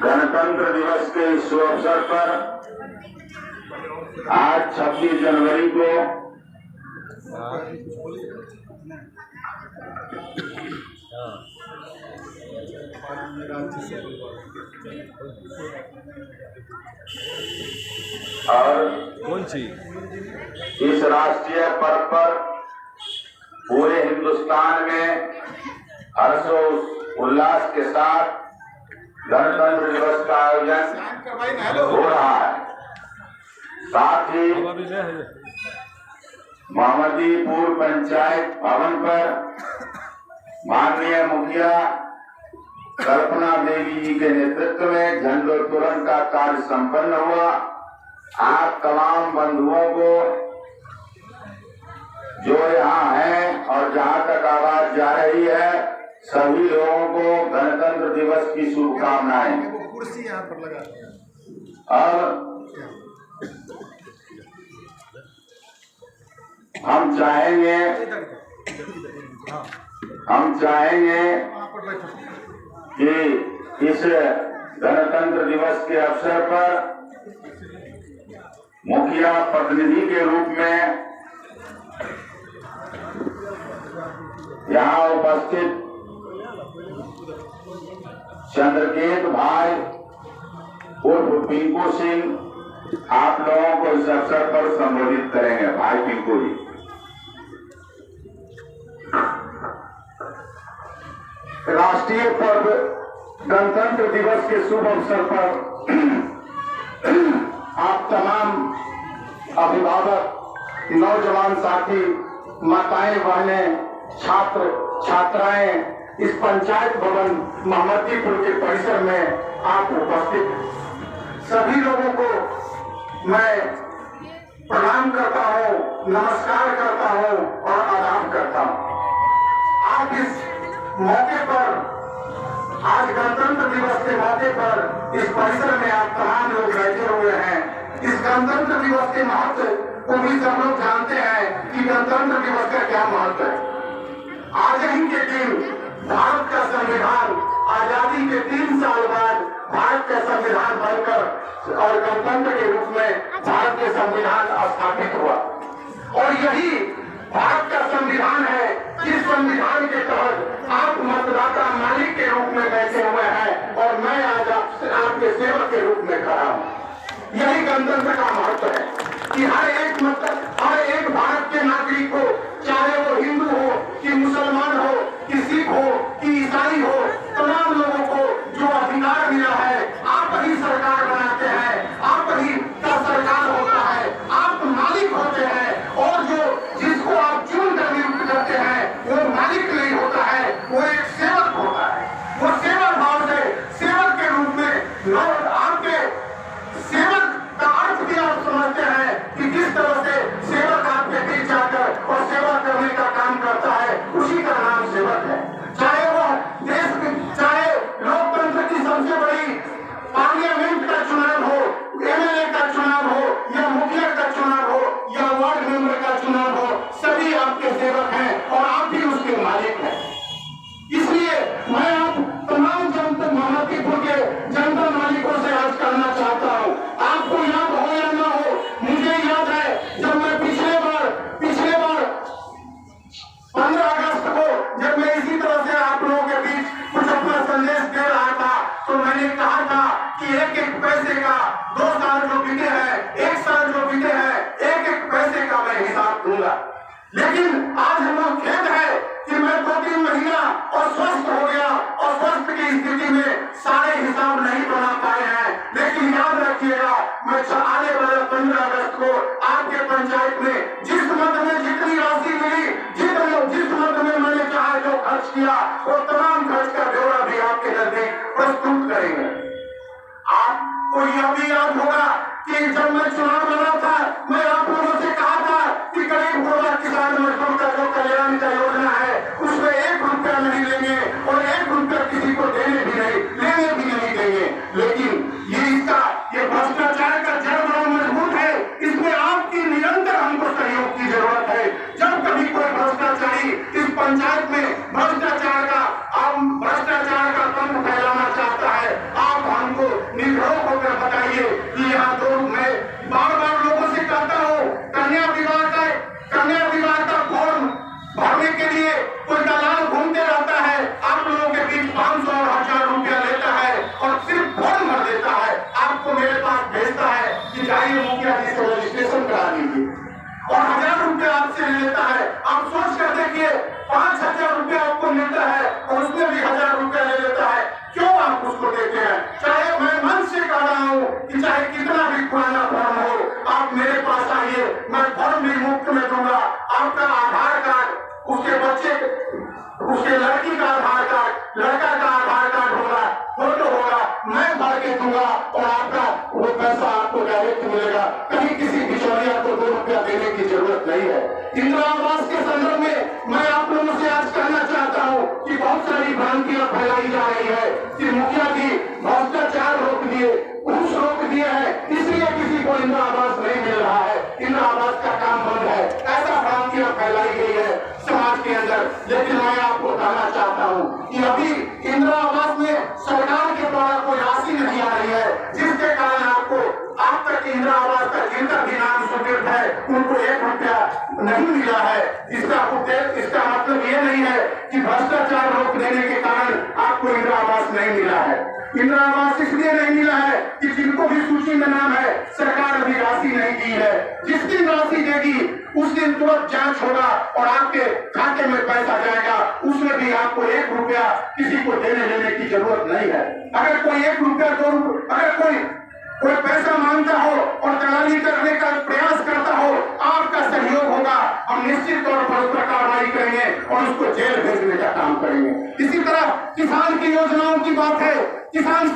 गणतंत्र दिवस के इस शुभ अवसर पर आज 26 जनवरी को और कौन सी इस राष्ट्रीय पर्व पर पूरे हिंदुस्तान में हर्षोल्लास के साथ गणतंत्र दिवस का आयोजन हो रहा है। साथ ही मोहम्मदीपुर पंचायत भवन पर माननीय मुखिया कल्पना देवी जी के नेतृत्व में झंडोत्तोलन का कार्य संपन्न हुआ। आप तमाम बंधुओं को जो यहाँ हैं और जहाँ तक आवाज जा रही है, सभी लोगों को गणतंत्र दिवस की शुभकामनाएं। कुर्सी यहाँ पर लगा। अब हम चाहेंगे कि इस गणतंत्र दिवस के अवसर पर मुखिया प्रतिनिधि के रूप में यहाँ उपस्थित चंद्रकेत भाई उर्फ पिंकू सिंह आप लोगों को इस अवसर पर संबोधित करेंगे। भाई पिंकू जी। राष्ट्रीय पर्व गणतंत्र दिवस के शुभ अवसर पर आप तमाम अभिभावक, नौजवान साथी, माताएं बहनें, छात्र छात्राएं इस पंचायत भवन मोहम्मदीपुर के परिसर में आप उपस्थित हैं। सभी लोगों को मैं प्रणाम करता हूं, नमस्कार करता हूं और आदाब करता हूं। आज इस मौके पर, आज गणतंत्र दिवस के मौके पर इस परिसर में आप तमाम लोग बैठे हुए हैं। इस गणतंत्र दिवस के महत्व को भी सब लोग जानते हैं कि गणतंत्र दिवस का क्या महत्व है। आज ही के दिन भारत का संविधान आजादी के 3 साल बाद भारत का संविधान बनकर और गणतंत्र के रूप में भारत के संविधान स्थापित हुआ। और यही भारत का संविधान है जिस संविधान के तहत आप मतदाता मालिक के रूप में बैठे हुए हैं और मैं आज आपके सेवक के रूप में खड़ा हूँ। यही गणतंत्र का महत्व है कि हर एक भारत के नागरिक को, चाहे वो हिंदू हो कि मुसलमान हो कि सिख हो कि ईसाई हो, तमाम लोगों को जो अधिकार मिला है, आप ही सरकार बनाते हैं, आप ही का सरकार होता है, आप मालिक होते हैं और जो जिसको आप चुन कर नियुक्त करते हैं वो मालिक नहीं होता है, वो एक सेवक होता है। वो सेवक भाव से सेवक के रूप में आपके सेवक का अर्थ भी आप समझते हैं कि किस तरह से सेवक आपके बीच जाकर और सेवा करने का काम करता है, उसी का नाम सेवक है। चाहे वो देश में, चाहे लोकतंत्र की सबसे बड़ी पार्लियामेंट का चुनाव हो, एमएलए का चुनाव हो या मुखिया का चुनाव हो या वार्ड मेंबर का चुनाव हो, सभी आपके सेवक हैं और आप भी उसके मालिक हैं। इसलिए मैं आप तमाम जनता मोहम्मदीपुर के जनता मालिकों से आज करना चाहता हूँ। आपको याद हो या ना हो, मुझे याद है जब मैं पिछले बार 15 अगस्त को जब मैं इसी तरह से आप लोगों के बीच कुछ अपना संदेश दे रहा था तो मैंने कहा था कि एक एक पैसे का 2 साल जो बीते हैं, 1 साल जो बीते हैं, एक एक पैसे का मैं हिसाब दूंगा। लेकिन आज हमें खेद है कि मैं 2-3 महीना अस्वस्थ हो गया और स्वस्थ की स्थिति में सारे हिसाब नहीं बना पाए हैं। लेकिन याद रखिएगा, मैं आने वाले 15 अगस्त को आपके पंचायत में जिस मद में जितनी राशि मिली, जिस मद में मैंने चाहा जो खर्च किया, वो तमाम खर्च का ब्यौरा भी आपके नजदीक प्रस्तुत करेंगे। आपको यह भी याद होगा कि जब मैं चुनाव लड़ा था, मैं आप लोगों से कहा था कि गरीब गोरा किसान मजदूर का जो कल्याण का योजना है उसमें 1 रुपया नहीं लेंगे और 1 रुपया किसी को लेने भी नहीं देंगे। लेकिन ये भ्रष्टाचार का जड़ बड़ा मजबूत है, इसमें आपकी निरंतर हमको सहयोग की जरूरत है। जब बहुत सारी भ्रांतियां फैलाई जा रही है कि मुखिया जी भ्रष्टाचार रोक दिए, घूस रोक दिए है, इसलिए किसी को इंदिरा आवास नहीं मिल रहा है, इंदिरा आवास का काम बंद है, ऐसा भ्रांतियां फैलाई गई है समाज के अंदर। लेकिन मैं आपको कहना चाहता हूं कि अभी इंदिरा आवास में सरकार के द्वारा कोई राशि नहीं आ रही है, जिसके कारण आपको आज तक इंदिरा आवास का जिनका भी नाम सुदृढ़ है उनको 1 रुपया नहीं मिला है। इसका मतलब ये नहीं है कि भ्रष्टाचार रोक देने के कारण आपको इंदिरा आवास नहीं मिला है। इंदिरा आवास इसलिए नहीं मिला है कि जिनको भी सूची में नाम है सरकार अभी राशि नहीं दी है। जिस दिन राशि देगी उस दिन तुरंत जांच होगा और आपके खाते में पैसा जाएगा, उसमें भी आपको 1 रुपया किसी को देने लेने की जरूरत नहीं है। अगर कोई 1 रुपया 2 रुपया अगर कोई पैसा मांगता हो और दलाली करने का प्रयास करता हो, आपका सहयोग होगा, हम निश्चित तौर पर उस पर कार्रवाई करेंगे और उसको जेल भेजने का काम करेंगे। इसी तरह किसान की योजनाओं की बात है, किसान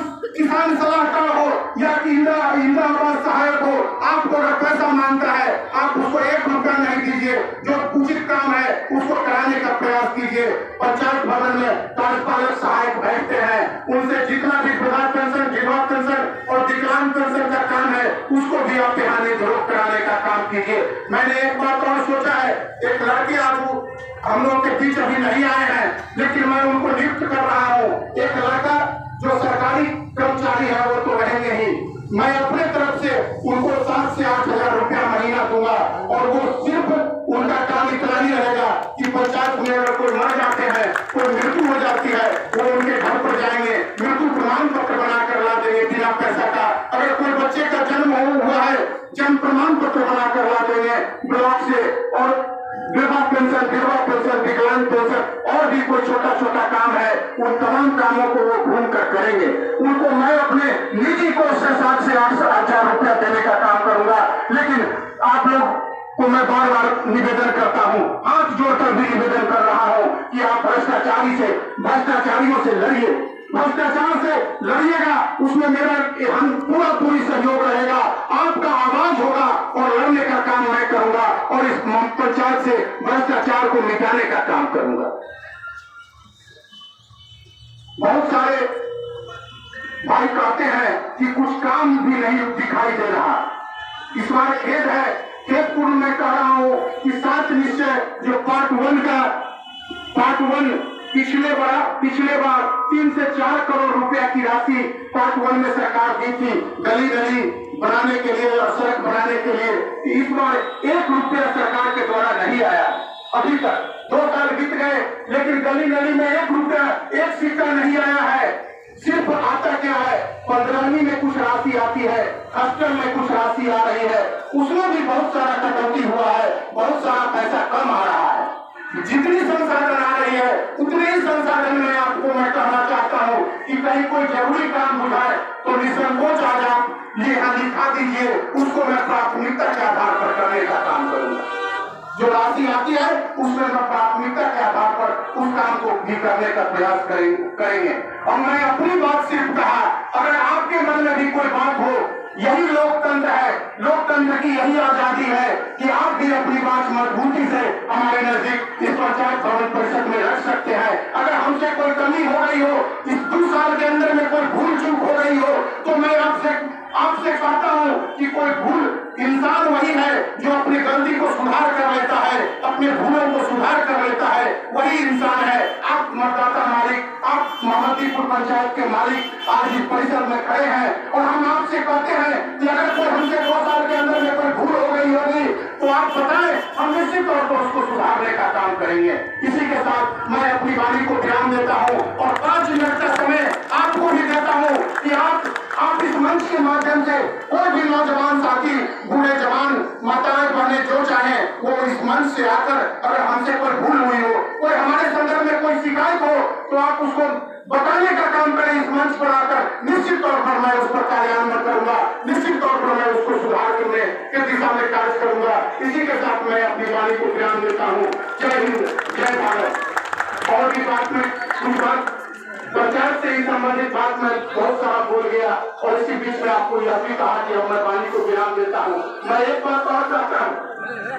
सलाहकार हो या इंदिरा आवास सहायक हो, आपको अगर पैसा मांगता है आप उसको 1 रुपया नहीं दीजिए, जो उचित काम है उसको कराने का प्रयास कीजिए। पंचायत भवन में कार्यपालक सहायक बैठते हैं, उनसे जितना भी वृद्धा पेंशन, विधवा पेंशन और विकलांग पेंशन का काम है उसको भी आप यहाँ निरोग कराने का काम कीजिए। मैंने एक बात और सोचा है, एक लड़के आज हम लोग के बीच अभी नहीं आए हैं, लेकिन मैं उनको नियुक्त कर रहा हूँ। एक लड़का जो सरकारी कर्मचारी है वो तो रहेंगे ही, मैं अपने तरफ से उनको 7 से 8 हजार रुपया महीना दूंगा और वो सिर्फ उनका काम इतना ही रहेगा कि पंचायत में अगर कोई मर जाते हैं, कोई मृत्यु हो जाती है, वो उनके घर पर जाएंगे, मृत्यु प्रमाण पत्र बनाकर ला देंगे बिना पैसा का। अगर कोई बच्चे का जन्म हुआ है, जन्म प्रमाण पत्र बनाकर ला देंगे ब्लॉक से, और विधवा पेंशन, विकलांग पेंशन और भी कोई छोटा छोटा काम है, उन तमाम कामों को वो घूम कर करेंगे। उनको मैं अपने निजी कोष से 7 से 8 हजार रुपया देने का काम करूंगा। लेकिन आप लोग को मैं बार बार निवेदन करता हूं, हाथ जोड़कर भी निवेदन कर रहा हूं कि आप भ्रष्टाचारियों से लड़िए, भ्रष्टाचार से लड़िएगा, उसमें मेरा पूरी सहयोग रहेगा, आपका आवाज होगा और लड़ने का काम मैं करूंगा और इस पंचायत से भ्रष्टाचार को मिटाने का काम करूंगा। बहुत सारे भाई कहते हैं कि कुछ काम भी नहीं दिखाई दे रहा। इस बार खेद है, खेतपुर में कह रहा हूं कि 7 निश्चय जो पार्ट 1 पिछले बार 3 से 4 करोड़ रुपया की राशि पार्ट 1 में सरकार दी थी गली बनाने के लिए और सड़क बनाने के लिए। इस बार 1 रुपया सरकार के द्वारा नहीं आया। अभी तक 2 साल बीत गए, लेकिन गली में 1 रुपया, 1 सिक्का नहीं आया है। सिर्फ आता क्या है, 15वीं में कुछ राशि आती है, अष्टम में कुछ राशि आ रही है, उसमें भी बहुत सारा कटौती हुआ है, बहुत सारा पैसा कम आ रहा है। जितनी संसाधन आ रही है उतने ही संसाधन में आपको मैं कहना चाहता हूँ कि कहीं कोई जरूरी काम बुझाए तो निसंकोच आज आप यहाँ लिखा दीजिए, उसको मैं प्राथमिकता के आधार पर करने का काम करूंगा। जो राशि आती है उसमें मैं प्राथमिकता के आधार पर उस काम को भी करने का प्रयास करेंगे। और मैं अपनी बात सिर्फ कहा, अगर आपके मन में भी कोई बात हो, यही लोकतंत्र है, लोकतंत्र की यही आजादी है कि आप भी अपनी बात मजबूती से हमारे नजदीक इस पंचायत भवन परिषद में रख सकते हैं। अगर हमसे कोई कमी हो गई हो, इस 2 साल के अंदर में कोई भूल चूक हो गई हो, तो मैं आपसे कहता हूं कि कोई भूल, इंसान वही है जो अपनी गलती को सुधार कर लेता है, अपने भूलों को सुधार कर लेता है, वही इंसान है। आप मतदाता मालिक, आप मोहम्मदीपुर पंचायत के मालिक आज इस परिसर में खड़े हैं और हम आपसे कहते हैं कि अगर कोई हमसे 2 साल के अंदर में कोई भूल हो गई होगी तो आप बताएं, हम निश्चित तौर पर उसको सुधारने का काम करेंगे। इसी के साथ मैं अपनी वाणी को ध्यान देता हूँ और 5 मिनट का समय आपको भी देता हूँ कि आप इस मंच के माध्यम से कोई भी नौजवान साथी, बूढ़े जवान, माताएं बहनें जो चाहे वो इस मंच से आकर अगर हमसे कोई भूल हुई हो, कोई हमारे संदर्भ में कोई शिकायत हो, तो आप उसको बताने का काम करें इस मंच पर आकर। निश्चित तौर पर मैं उस पर कार्यान्वयन करूंगा, निश्चित तौर पर मैं उसको सुधार करने की दिशा में कार्य करूंगा। इसी के साथ मैं अपनी वाणी को ध्यान देता हूँ। जय हिंद, जय भारत। और भी बात में कुछ बात पंचायत से ही संबंधित बात में बहुत सारा बोल गया और इसी बीच में आपको यह भी कहा कि मैं वाणी को विराम देता हूँ। मैं एक बात और चाहता हूँ,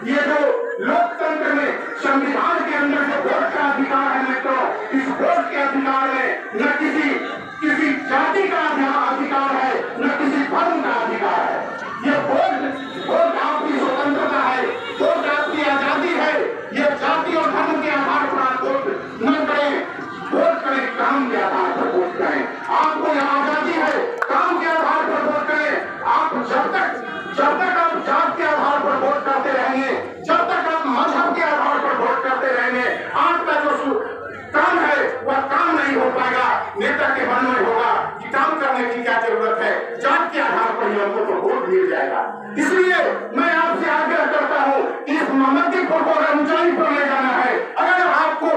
ये जो लोकतंत्र में संविधान के अंदर जो वोट का अधिकार है मित्रों, इस वोट के जाएगा। इसलिए मैं आपसे आग्रह करता हूँ कि इस मोहम्मदीपुर को अगर ऊंचाई पर ले जाना है, अगर आपको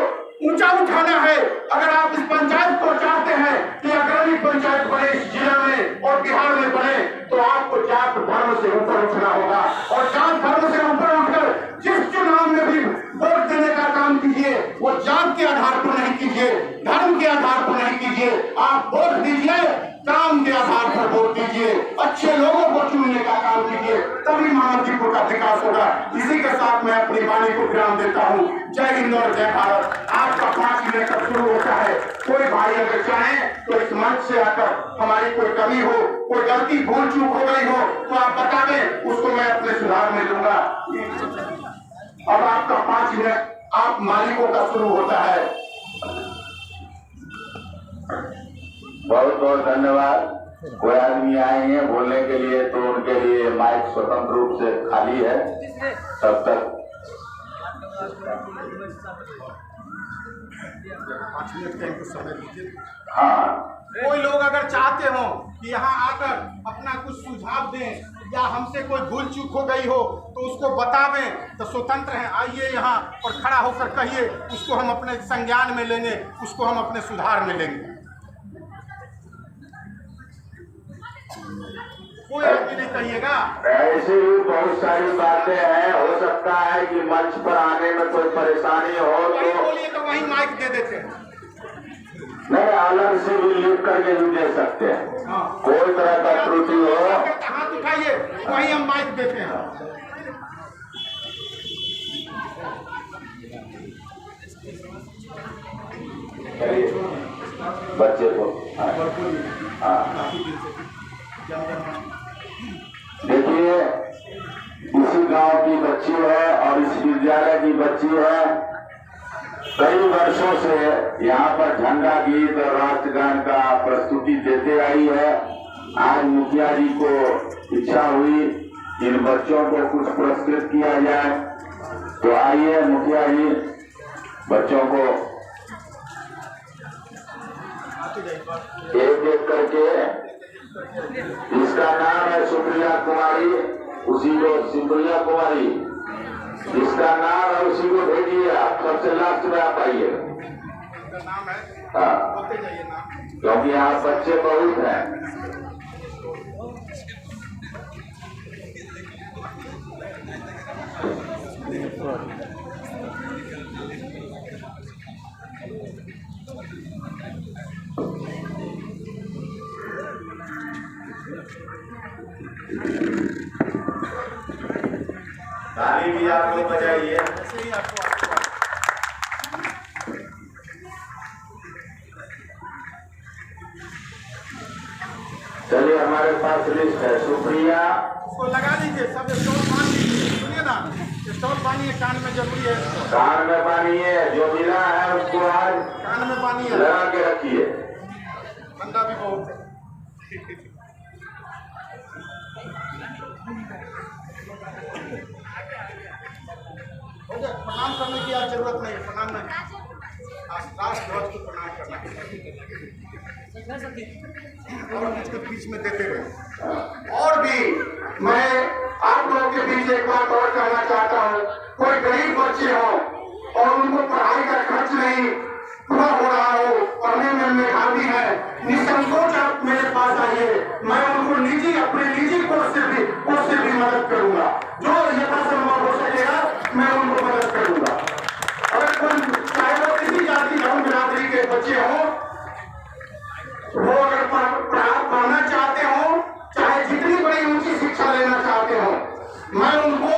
ऊंचा उठाना है, अगर आप इस पंचायत को चाहते हैं कि अग्रणी पंचायत बने इस जिला में और बिहार में बने, तो आपको जात धर्म से ऊपर उठना होगा। और जात धर्म से ऊपर उठकर जिस चुनाव में भी वोट देने का काम कीजिए, वो जात के आधार पर नहीं कीजिए, धर्म के आधार पर नहीं कीजिए। आप वोट दीजिए, काम के आधार पर वोट दीजिए, अच्छे लोगों को चुनने का काम कीजिए, तभी मोहम्मदीपुर का विकास होगा। इसी के साथ मैं अपनी वाणी को विराम देता हूँ। जय हिंद और जय भारत। आपका 5 मिनट तक शुरू होता है। कोई भाई अगर चाहे तो इस मंच से आकर हमारी कोई कमी हो, कोई गलती भूल चूक हो गई हो तो आप बता दें, उसको मैं अपने सुधार में लूंगा। अब आपका 5 मिनट आप मालिकों का शुरू होता है। बहुत बहुत धन्यवाद। कोई आदमी आएंगे बोलने के लिए तो उनके लिए माइक स्वतंत्र रूप से खाली है। तब तक 5 मिनट का इनको समय दीजिए। हाँ, कोई लोग अगर चाहते हो कि यहाँ आकर अपना कुछ सुझाव दें या हमसे कोई भूल चूक हो गई हो तो उसको बतावें, तो स्वतंत्र हैं। आइए यहाँ और खड़ा होकर कहिए, उसको हम अपने संज्ञान में लेंगे, उसको हम अपने सुधार में लेंगे। कोई आदमी नहीं कहिएगा। ऐसी भी बहुत सारी बातें हैं। हो सकता है कि मंच पर आने में कोई परेशानी हो वही तो बोलिए तो वही माइक दे देते हैं। नहीं, अलग से भी लिख करके भी दे सकते हैं। हाँ। कोई तरह का त्रुटि हो, हाथ उठाइए, वही हम माइक देते हैं। करिए बच्चे को। हाँ, देखिए, इसी गांव की बच्ची है और इस विद्यालय की बच्ची है। कई वर्षों से यहाँ पर झंडा गीत और राष्ट्रगान का प्रस्तुति देते आई है। आज मुखिया जी को इच्छा हुई इन बच्चों को कुछ पुरस्कृत किया जाए, तो आइए मुखिया जी बच्चों को एक एक करके, इसका नाम है सुप्रिया कुमारी, उसी को सुप्रिया कुमारी इसका नाम है, उसी को भेजिए। आप सबसे लास्ट में आप आइए। हाँ, क्योंकि यहाँ बच्चे बहुत हैं। ताली भी आप लोग बजाइए। चलिए, हमारे पास लिस्ट है। सुप्रिया उसको लगा लीजिए, सब स्टॉल बांध लीजिए। सुनिए ना, स्टॉल पानी है, कान में जरूरी है। कान में पानी है, जो मिला है उसको आज कान में पानी है, लगा के रखिए। बंदा भी बहुत है। प्रणाम करने की आज जरूरत नहीं है, प्रणाम नहीं, राष्ट्र ध्वज को प्रणाम करना और उसके बीच में देते रहे। और भी मैं आप लोगों के बीच एक बात और कहना चाहता हूँ। कोई गरीब बच्चे हो और उनको पढ़ाई का खर्च नहीं पूरा हो रहा हो, पढ़ने में मेधावी है, निसंकोच आप मेरे पास आइए। मैं उनको अपने निजी कोर्स से भी मदद करूंगा। जो यथासंभव हो सकेगा मैं उनको मदद करूंगा। अगर कोई, चाहे वो किसी जाति धर्म बिरादरी के बच्चे हों, वो अगर पढ़ना चाहते हो, चाहे जितनी बड़ी ऊंची शिक्षा लेना चाहते हो, मैं उनको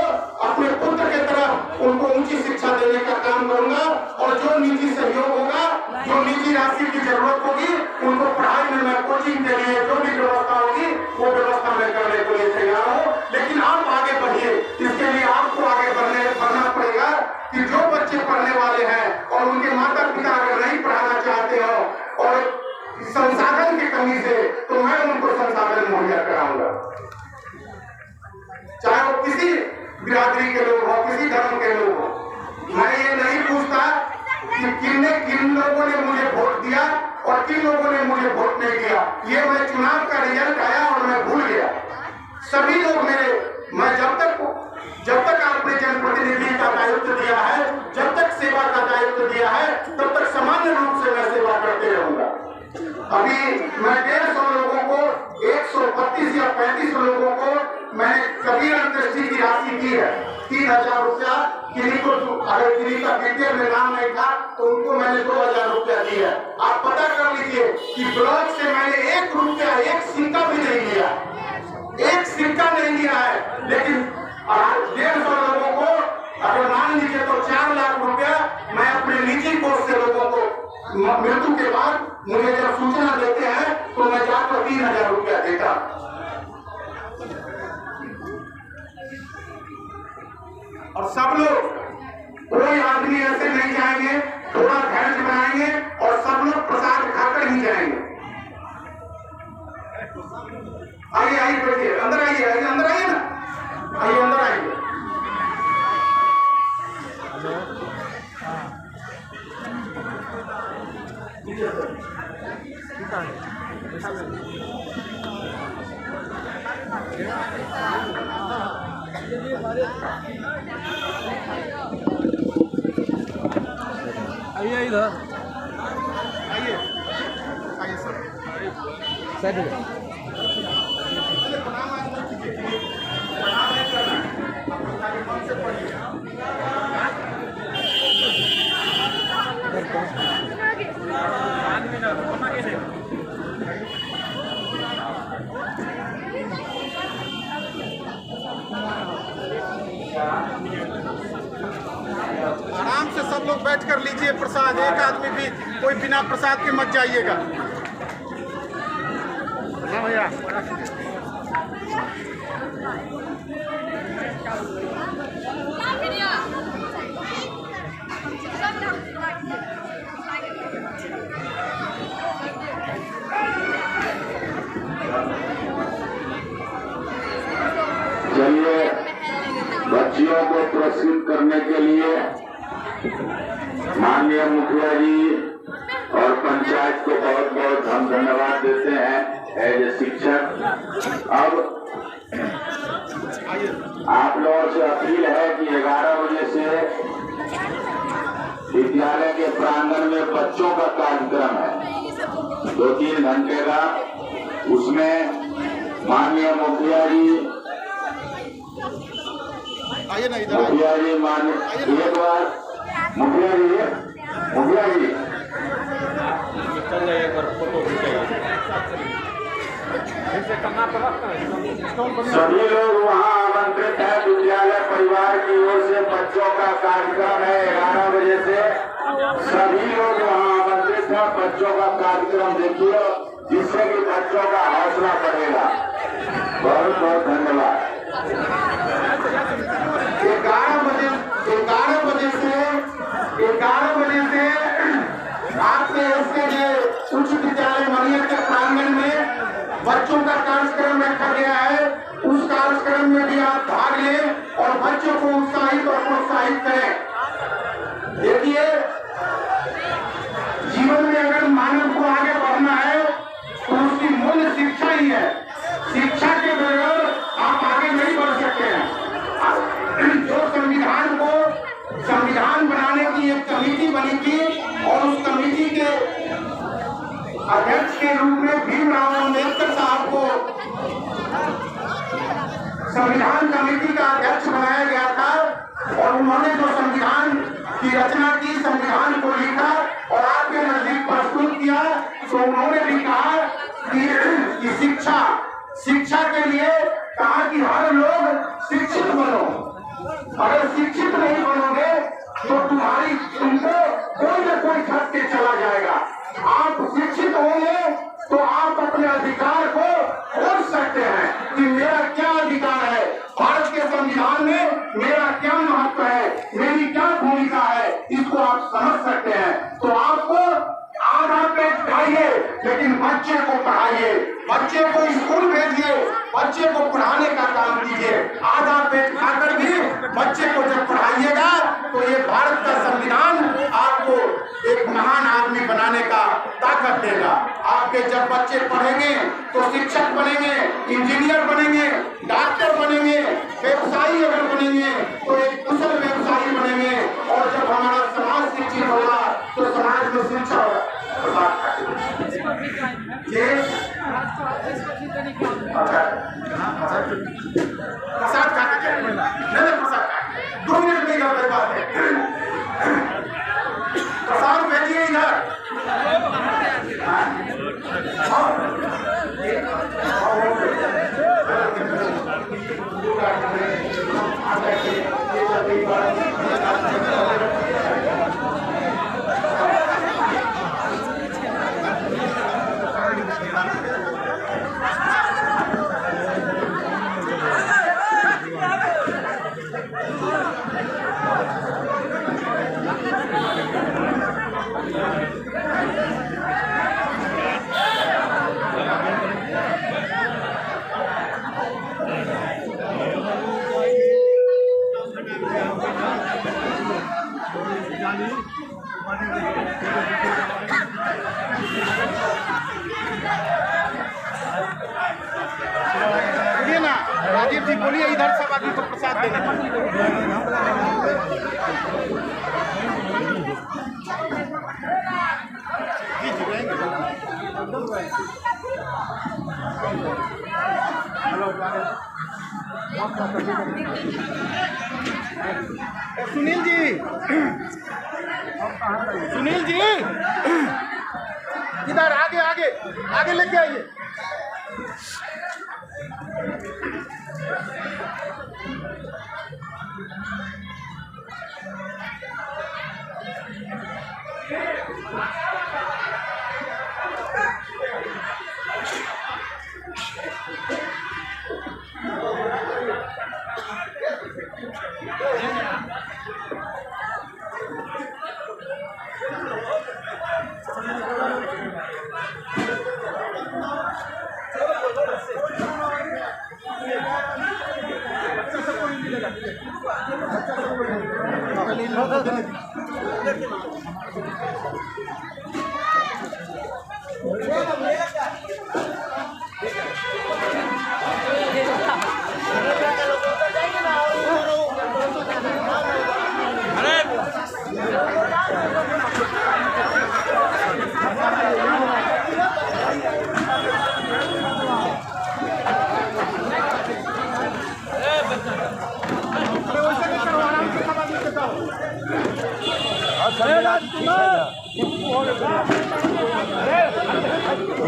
अपने पुत्र की तरह उनको ऊंची शिक्षा देने का काम करूंगा। और जो निजी सहयोग होगा, जो निजी राशि की जरूरत होगी, उनको पढ़ाई में मैं कोचिंग के लिए जो भी व्यवस्था होगी वो व्यवस्था मैं करने के लिए तैयार हूँ। लेकिन आप आगे बढ़िए। इसके लिए आपको आगे बढ़ना पड़ेगा कि जो बच्चे पढ़ने वाले हैं और उनके माता पिता अगर नहीं पढ़ाना चाहते हो और संसाधन की कमी से, तो मैं उनको संसाधन मुहैया कराऊंगा। चाहे वो किसी बिरादरी के लोग हो, किसी धर्म के लोग हो। मैं ये नहीं पूछता कि किन लोगों ने मुझे वोट दिया और किन लोगों ने मुझे वोट नहीं दिया। ये मैं चुनाव का रिजल्ट आया और मैं भूल गया। सभी लोग मैं जब तक आपने जनप्रतिनिधि का दायित्व दिया है, जब तक सेवा का दायित्व दिया है, तब तक सामान्य रूप से मैं सेवा करते रहूंगा। अभी मैं 150 लोगों को, 132 या 35 लोगों को मैंने कबीर अंत्येष्टि की राशि की है, 3000 रुपया। किन्हीं को अगर किन्हीं का बीपीएल में नाम नहीं था तो उनको मैंने 2000 रुपया दी है। आप पता कर लीजिए कि ब्लॉक से मैंने 1 रुपया, 1 सिक्का भी नहीं लिया, 1 सिक्का नहीं लिया है। लेकिन 150 लोगों को अगर मान लीजिए तो 4 लाख रुपया मैं अपने निजी कोष से लोगों को मृत्यु के बाद मुझे जब सूचना देते हैं तो मैं जाकर 3000 रुपया देता। और सब लोग, कोई आदमी ऐसे नहीं जाएंगे, थोड़ा धैर्य बनाएंगे और सब लोग प्रसाद खाकर ही जाएंगे। आइए बैठिए, अंदर आइए, अंदर आइए ना, आइए अंदर आइए। आइए इधर, आइए सर। साइड आराम से सब लोग बैठ कर लीजिए प्रसाद। एक आदमी भी कोई बिना प्रसाद के मत जाइएगा। हाँ भैया, चलिए, बच्चियों को पुरस्कृत करने के लिए माननीय मुखिया जी और पंचायत को बहुत बहुत हम धन्यवाद देते हैं एज ए शिक्षक। अब आप लोगों से अपील है कि 11 बजे से विद्यालय के प्रांगण में बच्चों का कार्यक्रम है 2-3 घंटे का। उसमें माननीय मुखिया जी आइए ना इधर, मुखिया जी एक बार मुखिया जी चल जाइए, एक बार फोटो खींचाइए। सभी लोग वहाँ आमंत्रित है। विद्यालय परिवार की ओर से बच्चों का कार्यक्रम है 11 बजे से। सभी लोग वहाँ आमंत्रित है। बच्चों का कार्यक्रम देखिए, जिससे कि बच्चों का हौसला बढ़ेगा। बहुत बहुत धन्यवाद। 11 बजे से आपके इसके उच्च विद्यालय मनिया के प्रांगण में बच्चों का कार्यक्रम रखा गया है। उस कार्यक्रम में भी आप भाग लें और बच्चों को उत्साहित और प्रोत्साहित करें। देखिए, जीवन में अगर मानव को आगे बढ़ना है तो उसकी मूल शिक्षा ही है। शिक्षा के बगैर आप आगे नहीं बढ़ सकते हैं। जो संविधान बनाने की एक कमेटी बनी थी और उस कमेटी के अध्यक्ष के रूप में भीमराव अम्बेडकर साहब को संविधान कमेटी का अध्यक्ष बनाया गया था। और उन्होंने जो संविधान की रचना की, संविधान को लिखा और आपके नजदीक प्रस्तुत किया, तो उन्होंने भी कहा कि शिक्षा के लिए कहा कि हर लोग शिक्षित बनो। अगर शिक्षित नहीं बनोगे तो तुमको कोई न कोई ठग के चला जाएगा। आप शिक्षित होंगे तो आप अपने अधिकार को खोज सकते हैं कि मेरा क्या अधिकार है, भारत के संविधान में मेरा क्या महत्व है, मेरी क्या भूमिका है, इसको आप समझ सकते हैं। तो आपको आधा पेट खाइए लेकिन बच्चे को पढ़ाइए, बच्चे को स्कूल भेजिए, बच्चे को पढ़ाने का काम कीजिए। आधा पेट खाकर भी बच्चे को जब पढ़ाइएगा तो ये भारत का संविधान आपको एक महान आदमी बनाने का ताकत देगा। आपके के जब बच्चे पढ़ेंगे तो शिक्षक बनेंगे, इंजीनियर बनेंगे, डॉक्टर बनेंगे, व्यवसायी अगर बनेंगे तो एक कुशल व्यवसायी बनेंगे। और जब हमारा समाज शिक्षित होगा तो समाज में शिक्षा होगा। प्रसाद खाते नहीं प्रसाद 2 मिनट में बात है। प्रसाद भेजिए इधर। ना राजीव जी बोलिए, इधर सब आदमी को प्रसाद देना। सुनील जी, सुनील जी इधर आगे आगे आगे लेके आइए।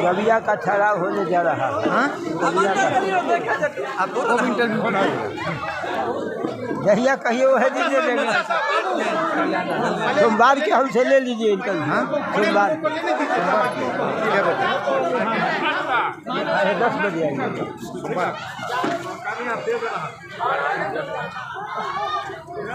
रबिया का ठहराव होने जा रहा है। आपको इंटरव्यू होना जहिया कहिए वह दीजिए लेंगे। सोमवार के हमसे ले लीजिए इंटरव्यू। सोमवार 10 बजे आएंगे।